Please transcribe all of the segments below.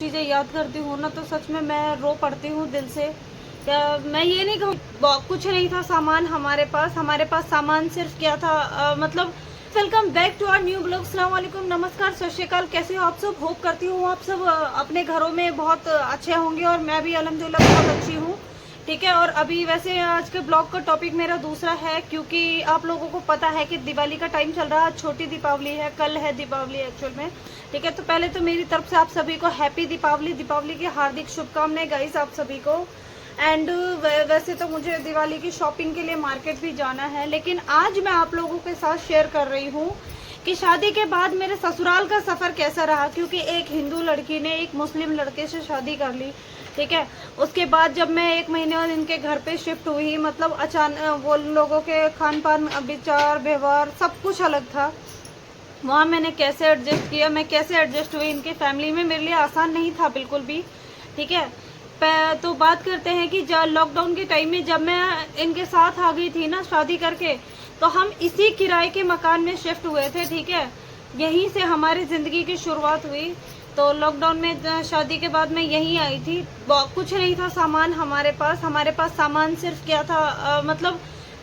चीज़ें याद करती हूँ ना तो सच में मैं रो पड़ती हूँ दिल से। क्या मैं ये नहीं कहूँ कुछ नहीं था सामान हमारे पास सामान सिर्फ क्या था मतलब। Welcome back to our new blog. अस्सलाम वालेकुम, नमस्कार, सत श्री अकाल। कैसे हो आप सब? होप करती हूँ आप सब अपने घरों में बहुत अच्छे होंगे और मैं भी अल्हम्दुलिल्लाह बहुत अच्छी हूँ। ठीक है। और अभी वैसे आज के ब्लॉग का टॉपिक मेरा दूसरा है, क्योंकि आप लोगों को पता है कि दिवाली का टाइम चल रहा है। छोटी दीपावली है, कल है दीपावली एक्चुअल में। ठीक है। तो पहले तो मेरी तरफ से आप सभी को हैप्पी दीपावली, दीपावली की हार्दिक शुभकामनाएं गाइस आप सभी को। एंड वैसे तो मुझे दिवाली की शॉपिंग के लिए मार्केट भी जाना है, लेकिन आज मैं आप लोगों के साथ शेयर कर रही हूँ कि शादी के बाद मेरे ससुराल का सफ़र कैसा रहा। क्योंकि एक हिंदू लड़की ने एक मुस्लिम लड़के से शादी कर ली। ठीक है। उसके बाद जब मैं 1 महीने और इनके घर पे शिफ्ट हुई, मतलब अचानक वो लोगों के खान पान, विचार, व्यवहार सब कुछ अलग था। वहाँ मैंने कैसे एडजस्ट किया, मैं कैसे एडजस्ट हुई इनके फैमिली में, मेरे लिए आसान नहीं था बिल्कुल भी। ठीक है। तो बात करते हैं कि जब लॉकडाउन के टाइम में जब मैं इनके साथ आ गई थी ना शादी करके, तो हम इसी किराए के मकान में शिफ्ट हुए थे। ठीक है। यहीं से हमारी ज़िंदगी की शुरुआत हुई। तो लॉकडाउन में शादी के बाद मैं यहीं आई थी। कुछ नहीं था सामान हमारे पास सामान सिर्फ क्या था मतलब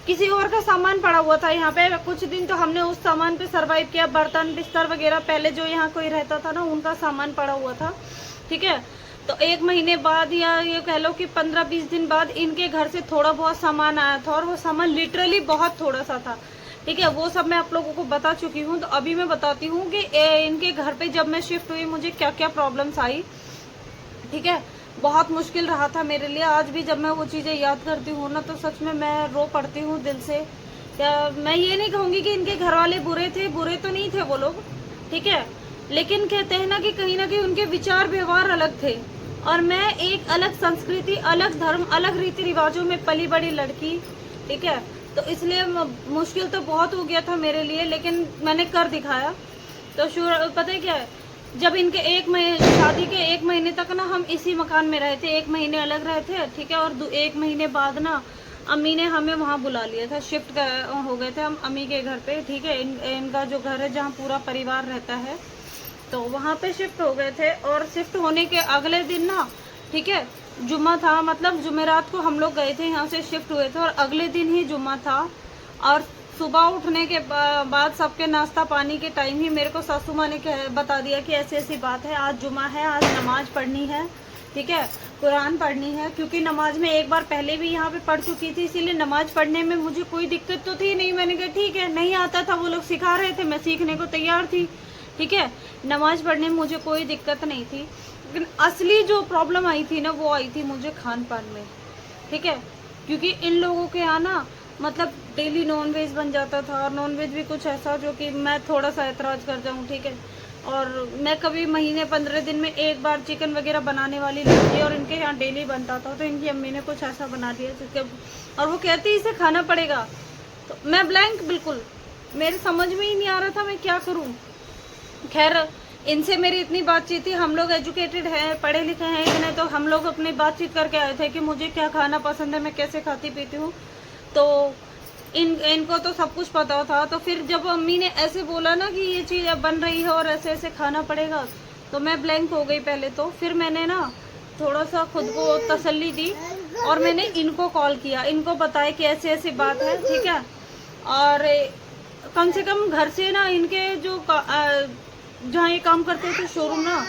किसी और का सामान पड़ा हुआ था यहाँ पे। कुछ दिन तो हमने उस सामान पे सरवाइव किया। बर्तन बिस्तर वगैरह पहले जो यहाँ कोई रहता था ना उनका सामान पड़ा हुआ था। ठीक है। तो 1 महीने बाद या ये कह लो कि 15-20 दिन बाद इनके घर से थोड़ा बहुत सामान आया था, और वो सामान लिटरली बहुत थोड़ा सा था। ठीक है। वो सब मैं आप लोगों को बता चुकी हूँ। तो अभी मैं बताती हूँ कि इनके घर पे जब मैं शिफ्ट हुई मुझे क्या क्या प्रॉब्लम्स आई। ठीक है। बहुत मुश्किल रहा था मेरे लिए। आज भी जब मैं वो चीज़ें याद करती हूँ ना तो सच में मैं रो पड़ती हूँ दिल से। क्या मैं ये नहीं कहूँगी कि इनके घर वाले बुरे थे, बुरे तो नहीं थे वो लोग। ठीक है। लेकिन कहते हैं ना कि कहीं ना कहीं उनके विचार व्यवहार अलग थे, और मैं एक अलग संस्कृति, अलग धर्म, अलग रीति रिवाजों में पली बड़ी लड़की। ठीक है। तो इसलिए मुश्किल तो बहुत हो गया था मेरे लिए, लेकिन मैंने कर दिखाया। तो पता है क्या है, जब इनके शादी के 1 महीने तक ना हम इसी मकान में रहे थे। 1 महीने अलग रहे थे। ठीक है। और 1 महीने बाद ना अम्मी ने हमें वहाँ बुला लिया था। शिफ्ट हो गए थे हम अम्मी के घर पे। ठीक है। इनका जो घर है जहाँ पूरा परिवार रहता है, तो वहाँ पे शिफ्ट हो गए थे। और शिफ्ट होने के अगले दिन ना, ठीक है, जुम्मा था, मतलब जुमेरात को हम लोग गए थे यहाँ से शिफ्ट हुए थे, और अगले दिन ही जुम्मा था। और सुबह उठने के बाद सबके नाश्ता पानी के टाइम ही मेरे को सासू माँ ने बता दिया कि ऐसी ऐसी बात है, आज जुम्मा है, आज नमाज पढ़नी है। ठीक है। कुरान पढ़नी है। क्योंकि नमाज में एक बार पहले भी यहाँ पे पढ़ चुकी थी, इसीलिए नमाज पढ़ने में मुझे कोई दिक्कत तो थी नहीं। मैंने कहा ठीक है, नहीं आता था, वो लोग सिखा रहे थे, मैं सीखने को तैयार थी। ठीक है। नमाज पढ़ने में मुझे कोई दिक्कत नहीं थी। लेकिन असली जो प्रॉब्लम आई थी ना, वो आई थी मुझे खान पान में। ठीक है। क्योंकि इन लोगों के यहाँ ना मतलब डेली नॉन वेज बन जाता था, और नॉन वेज भी कुछ ऐसा जो कि मैं थोड़ा सा ऐतराज कर जाऊँ। ठीक है। और मैं कभी महीने 15 दिन में एक बार चिकन वगैरह बनाने वाली लड़की, और इनके यहाँ डेली बनता था। तो इनकी अम्मी ने कुछ ऐसा बना दिया जिसके, और वो कहती इसे खाना पड़ेगा। तो मैं ब्लैंक, बिल्कुल मेरे समझ में ही नहीं आ रहा था मैं क्या करूँ। खैर, इनसे मेरी इतनी बातचीत थी। हम लोग एजुकेटेड हैं, पढ़े लिखे हैं इतने, तो हम लोग अपनी बातचीत करके आए थे कि मुझे क्या खाना पसंद है, मैं कैसे खाती पीती हूँ। तो इनको तो सब कुछ पता था। तो फिर जब अम्मी ने ऐसे बोला ना कि ये चीज़ अब बन रही है और ऐसे ऐसे खाना पड़ेगा, तो मैं ब्लैंक हो गई पहले तो। फिर मैंने ना थोड़ा सा खुद को तसल्ली दी, और मैंने इनको कॉल किया, इनको बताया कि ऐसी ऐसी बात है। ठीक है। और कम से कम घर से ना इनके जो जहाँ ये काम करते थे शोरूम ना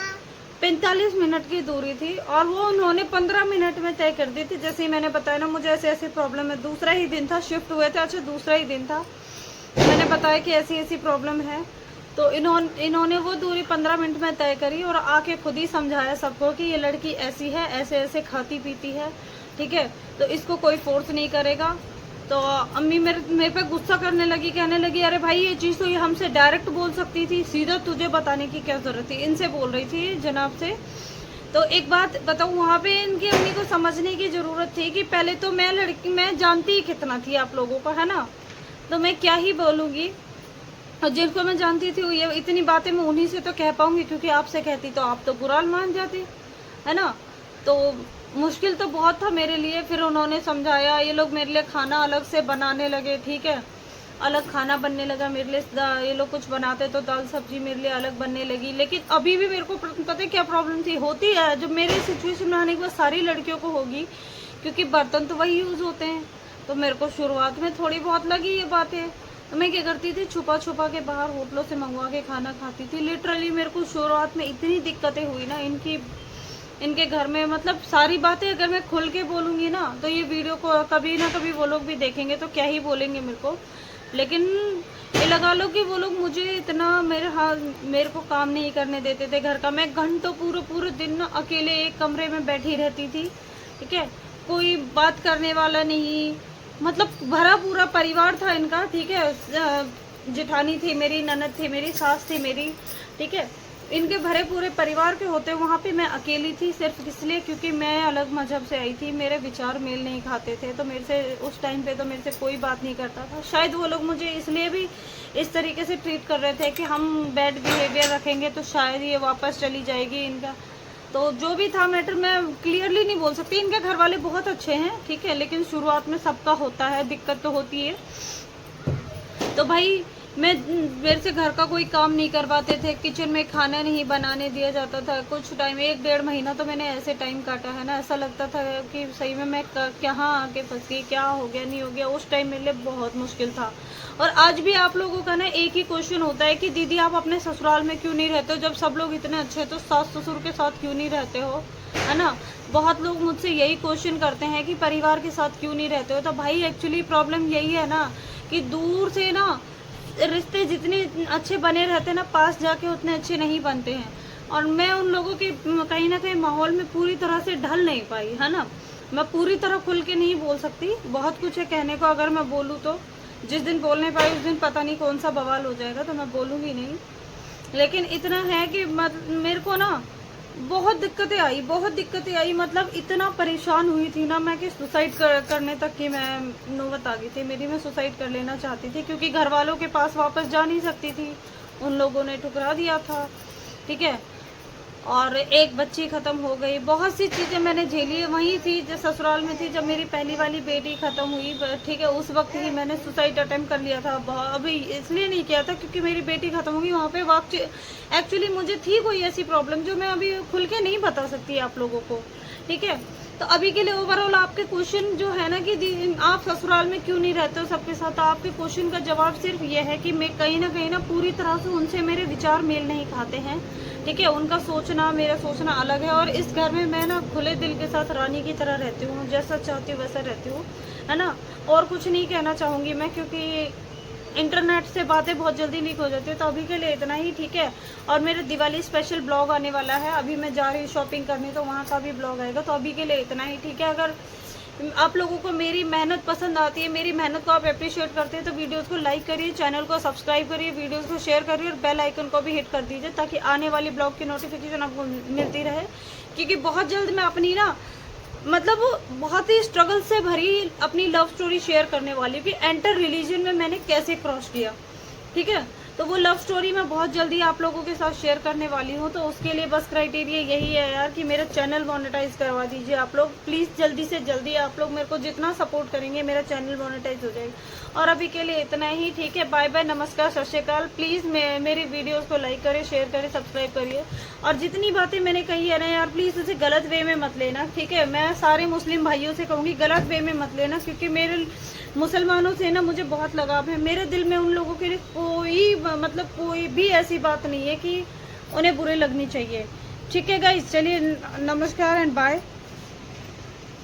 45 मिनट की दूरी थी, और वो उन्होंने 15 मिनट में तय कर दी थी। जैसे ही मैंने बताया ना मुझे ऐसे ऐसी प्रॉब्लम है, दूसरा ही दिन था, शिफ्ट हुए थे, अच्छा दूसरा ही दिन था, मैंने बताया कि ऐसी ऐसी प्रॉब्लम है। तो इन्होंने वो दूरी 15 मिनट में तय करी, और आके खुद ही समझाया सबको कि ये लड़की ऐसी है, ऐसे ऐसे खाती पीती है। ठीक है। तो इसको कोई फोर्स नहीं करेगा। तो अम्मी मेरे पे गुस्सा करने लगी, कहने लगी अरे भाई ये चीज़ तो ये हमसे डायरेक्ट बोल सकती थी, सीधा तुझे बताने की क्या ज़रूरत थी। इनसे बोल रही थी जनाब से। तो एक बात बताऊँ, वहाँ पे इनकी अम्मी को समझने की ज़रूरत थी कि पहले तो मैं जानती ही कितना थी आप लोगों को, है ना, तो मैं क्या ही बोलूँगी। और जिनको मैं जानती थी ये इतनी बातें मैं उन्हीं से तो कह पाऊँगी, क्योंकि आपसे कहती तो आप तो बुरा मान जाते, है ना। तो मुश्किल तो बहुत था मेरे लिए। फिर उन्होंने समझाया, ये लोग मेरे लिए खाना अलग से बनाने लगे। ठीक है। अलग खाना बनने लगा मेरे लिए, ये लोग कुछ बनाते तो दाल सब्जी मेरे लिए अलग बनने लगी। लेकिन अभी भी मेरे को पता है क्या प्रॉब्लम थी, होती है जब मेरे सिचुएशन में आने के बाद सारी लड़कियों को होगी, क्योंकि बर्तन तो वही यूज़ होते हैं। तो मेरे को शुरुआत में थोड़ी बहुत लगी ये बातें, तो मैं क्या करती थी, छुपा छुपा के बाहर होटलों से मंगवा के खाना खाती थी। लिटरली मेरे को शुरुआत में इतनी दिक्कतें हुई ना इनके घर में, मतलब सारी बातें अगर मैं खुल के बोलूँगी ना तो ये वीडियो को कभी ना कभी वो लोग भी देखेंगे तो क्या ही बोलेंगे मेरे को। लेकिन ये लगा लो कि वो लोग मुझे इतना मेरे को काम नहीं करने देते थे घर का। मैं घंटों पूरे दिन ना अकेले एक कमरे में बैठी रहती थी, ठीक है, कोई बात करने वाला नहीं, मतलब भरा पूरा परिवार था इनका, ठीक है, जेठानी थी मेरी, ननद थी मेरी, सास थी मेरी, ठीक है, इनके भरे पूरे परिवार के होते वहाँ पे मैं अकेली थी, सिर्फ इसलिए क्योंकि मैं अलग मजहब से आई थी, मेरे विचार मेल नहीं खाते थे, तो मेरे से उस टाइम पे तो मेरे से कोई बात नहीं करता था। शायद वो लोग मुझे इसलिए भी इस तरीके से ट्रीट कर रहे थे कि हम बैड बिहेवियर रखेंगे तो शायद ये वापस चली जाएगी इनका। तो जो भी था मैटर मैं क्लियरली नहीं बोल सकती, इनके घर वाले बहुत अच्छे हैं, ठीक है, लेकिन शुरुआत में सबका होता है, दिक्कत तो होती है। तो भाई मेरे से घर का कोई काम नहीं करवाते थे, किचन में खाना नहीं बनाने दिया जाता था। कुछ टाइम 1-1.5 महीना तो मैंने ऐसे टाइम काटा है ना, ऐसा लगता था कि सही में मैं कहाँ आके फंस गई, क्या हो गया नहीं हो गया। उस टाइम मेरे लिए बहुत मुश्किल था। और आज भी आप लोगों का ना एक ही क्वेश्चन होता है कि दीदी आप अपने ससुराल में क्यों नहीं रहते हो, जब सब लोग इतने अच्छे तो सास ससुर के साथ क्यों नहीं रहते हो, है ना। बहुत लोग मुझसे यही क्वेश्चन करते हैं कि परिवार के साथ क्यों नहीं रहते हो। तो भाई एक्चुअली प्रॉब्लम यही है ना कि दूर से ना रिश्ते जितने अच्छे बने रहते हैं ना, पास जाके उतने अच्छे नहीं बनते हैं। और मैं उन लोगों के कहीं ना कहीं माहौल में पूरी तरह से ढल नहीं पाई, है ना। मैं पूरी तरह खुल के नहीं बोल सकती, बहुत कुछ है कहने को, अगर मैं बोलूँ तो जिस दिन बोलने पाई उस दिन पता नहीं कौन सा बवाल हो जाएगा, तो मैं बोलूँगी नहीं। लेकिन इतना है कि मेरे को ना बहुत दिक्कतें आई, मतलब इतना परेशान हुई थी ना मैं कि सुसाइड करने तक की मैं नौबत आ गई थी मेरी। मैं सुसाइड कर लेना चाहती थी क्योंकि घर वालों के पास वापस जा नहीं सकती थी, उन लोगों ने ठुकरा दिया था, ठीक है, और एक बच्ची ख़त्म हो गई। बहुत सी चीज़ें मैंने झेली। वहीं थी जब ससुराल में थी, जब मेरी पहली वाली बेटी ख़त्म हुई, ठीक है, उस वक्त ही मैंने सुसाइड अटेम्प्ट कर लिया था। अभी इसलिए नहीं किया था क्योंकि मेरी बेटी ख़त्म हो गई वहाँ पे। वक्त एक्चुअली मुझे थी कोई ऐसी प्रॉब्लम जो मैं अभी खुल के नहीं बता सकती आप लोगों को, ठीक है। तो अभी के लिए ओवरऑल आपके क्वेश्चन जो है ना कि आप ससुराल में क्यों नहीं रहते हो सबके साथ, आपके क्वेश्चन का जवाब सिर्फ ये है कि मैं कहीं ना पूरी तरह से उनसे मेरे विचार मेल नहीं खाते हैं, ठीक है। उनका सोचना मेरा सोचना अलग है। और इस घर में मैं ना खुले दिल के साथ रानी की तरह रहती हूँ, जैसा चाहती हूँ वैसा रहती हूँ, है ना। और कुछ नहीं कहना चाहूँगी मैं, क्योंकि इंटरनेट से बातें बहुत जल्दी लीक हो जाती है। तो अभी के लिए इतना ही, ठीक है। और मेरा दिवाली स्पेशल ब्लॉग आने वाला है, अभी मैं जा रही हूँ शॉपिंग करने, तो वहाँ का भी ब्लॉग आएगा। तो अभी के लिए इतना ही, ठीक है। अगर आप लोगों को मेरी मेहनत पसंद आती है, मेरी मेहनत को आप अप्रिशिएट करते हैं, तो वीडियोस को लाइक करिए, चैनल को सब्सक्राइब करिए, वीडियोस को शेयर करिए और बेल आइकन को भी हिट कर दीजिए ताकि आने वाली ब्लॉग की नोटिफिकेशन आपको मिलती रहे। क्योंकि बहुत जल्द मैं अपनी ना मतलब बहुत ही स्ट्रगल से भरी अपनी लव स्टोरी शेयर करने वाली हूँ कि एंटर रिलीजन में मैंने कैसे क्रॉस किया, ठीक है। तो वो लव स्टोरी मैं बहुत जल्दी आप लोगों के साथ शेयर करने वाली हूँ। तो उसके लिए बस क्राइटेरिया यही है यार कि मेरा चैनल मोनेटाइज करवा दीजिए आप लोग प्लीज़, जल्दी से जल्दी। आप लोग मेरे को जितना सपोर्ट करेंगे मेरा चैनल मोनेटाइज हो जाएगा। और अभी के लिए इतना ही, ठीक है। बाय बाय, नमस्कार, सत श्री अकाल। प्लीज़ मेरी वीडियोज़ को लाइक करें, शेयर करें, सब्सक्राइब करिए। और जितनी बातें मैंने कही है ना यार, प्लीज़ उसे गलत वे में मत लेना, ठीक है। मैं सारे मुस्लिम भाइयों से कहूँगी गलत वे में मत लेना, क्योंकि मेरे मुसलमानों से ना मुझे बहुत लगाव है। मेरे दिल में उन लोगों के लिए कोई भी ऐसी बात नहीं है कि उन्हें बुरे लगनी चाहिए, ठीक है गाइस। चलिए नमस्कार एंड बाय।